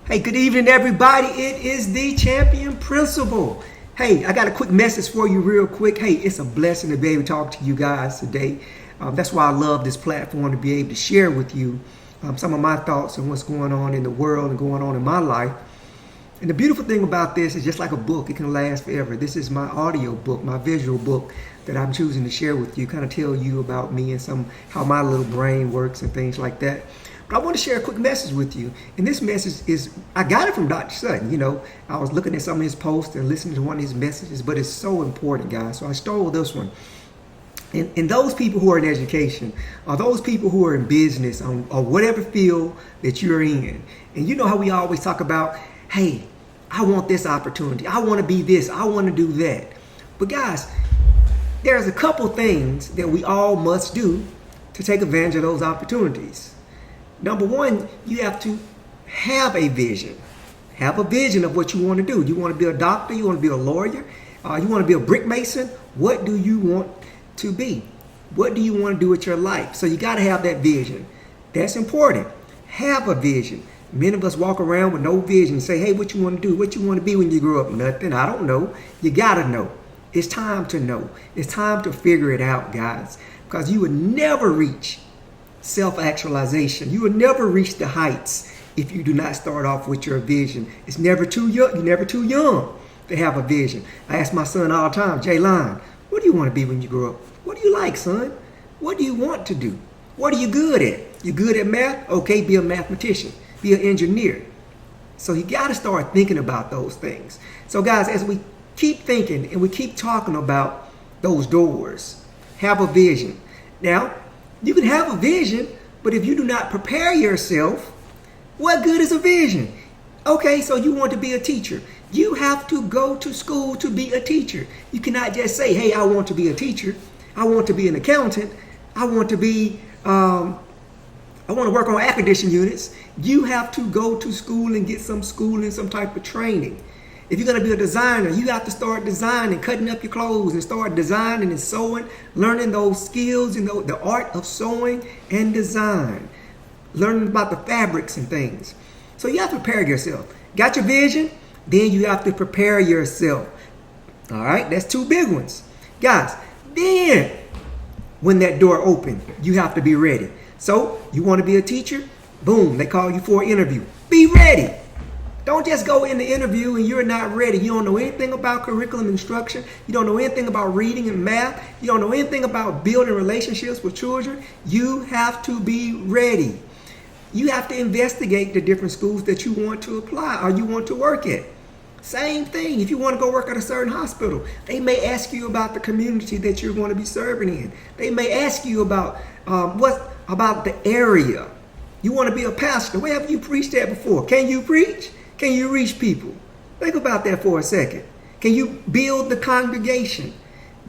Hey, good evening, everybody. It is the Champion Principal. Hey, I got a quick message for you real quick. Hey, it's a blessing to be able to talk to you guys today. That's why I love this platform, to be able to share with you some of my thoughts and what's going on in the world and going on in my life. And the beautiful thing about this is just like a book, it can last forever. This is my audio book, my visual book that I'm choosing to share with you, kind of tell you about me and how my little brain works and things like that. But I want to share a quick message with you. And this message is, I got it from Dr. Sutton. You know, I was looking at some of his posts and listening to one of his messages, but it's so important, guys. So I stole this one. And those people who are in education, or those people who are in business, or whatever field that you're in, and you know how we always talk about, hey, I want this opportunity. I want to be this. I want to do that. But guys, there's a couple things that we all must do to take advantage of those opportunities. Number one, you have to have a vision. Have a vision of what you want to do. You want to be a doctor? You want to be a lawyer? You want to be a brick mason? What do you want to be? What do you want to do with your life? So you got to have that vision. That's important. Have a vision. Many of us walk around with no vision and say, hey, what you want to do? What you want to be when you grow up? Nothing. I don't know. You got to know. It's time to know. It's time to figure it out, guys, because you would never reach self-actualization. You will never reach the heights if you do not start off with your vision. It's never too young. You're never too young to have a vision. I ask my son all the time, Jaylon, what do you want to be when you grow up? What do you like, son? What do you want to do? What are you good at? You good at math? Okay, be a mathematician. Be an engineer. So you got to start thinking about those things. So guys, as we keep thinking and we keep talking about those doors, have a vision. Now, you can have a vision, but if you do not prepare yourself, what good is a vision? Okay, so you want to be a teacher. You have to go to school to be a teacher. You cannot just say, hey, I want to be a teacher. I want to be an accountant. I want to work on air conditioning units. You have to go to school and get some schooling, some type of training. If you're going to be a designer, you have to start designing, cutting up your clothes and start designing and sewing, learning those skills, the art of sewing and design, learning about the fabrics and things. So you have to prepare yourself. Got your vision? Then you have to prepare yourself. All right, that's two big ones. Guys, then when that door opens, you have to be ready. So you want to be a teacher? Boom, they call you for an interview. Be ready. Don't just go in the interview and you're not ready. You don't know anything about curriculum instruction. You don't know anything about reading and math. You don't know anything about building relationships with children. You have to be ready. You have to investigate the different schools that you want to apply or you want to work at. Same thing. If you want to go work at a certain hospital, they may ask you about the community that you're going to be serving in. They may ask you about about the area. You want to be a pastor. Where have you preached at before? Can you preach? Can you reach people? Think about that for a second. Can you build the congregation?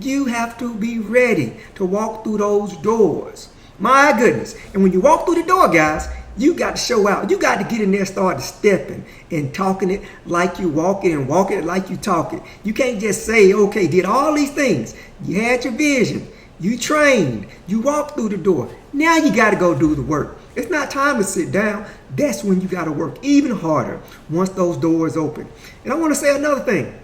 You have to be ready to walk through those doors. My goodness. And when you walk through the door, guys, you got to show out. You got to get in there, start stepping and talking it like you walking and walking it like you talking. You can't just say, okay, did all these things. You had your vision. You trained. You walked through the door. Now you got to go do the work. It's not time to sit down. That's when you got to work even harder once those doors open. And I want to say another thing.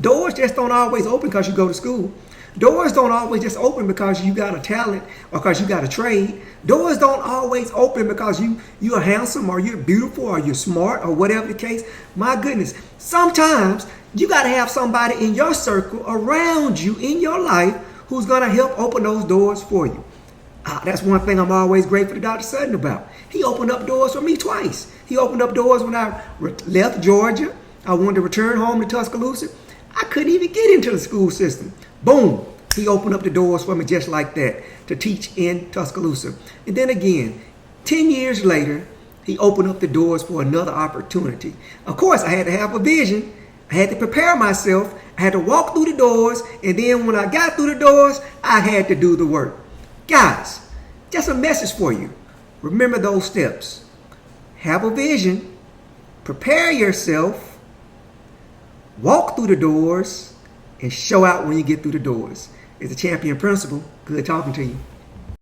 Doors just don't always open because you go to school. Doors don't always just open because you got a talent or because you got a trade. Doors don't always open because you're handsome or you're beautiful or you're smart or whatever the case. My goodness. Sometimes you got to have somebody in your circle around you in your life who's going to help open those doors for you. That's one thing I'm always grateful to Dr. Sutton about. He opened up doors for me twice. He opened up doors when I left Georgia. I wanted to return home to Tuscaloosa. I couldn't even get into the school system. Boom. He opened up the doors for me just like that to teach in Tuscaloosa. And then again, 10 years later, he opened up the doors for another opportunity. Of course, I had to have a vision. I had to prepare myself. I had to walk through the doors. And then when I got through the doors, I had to do the work. Guys, just a message for you. Remember those steps. Have a vision. Prepare yourself. Walk through the doors. And show out when you get through the doors. It's a Champion Principal. Good talking to you.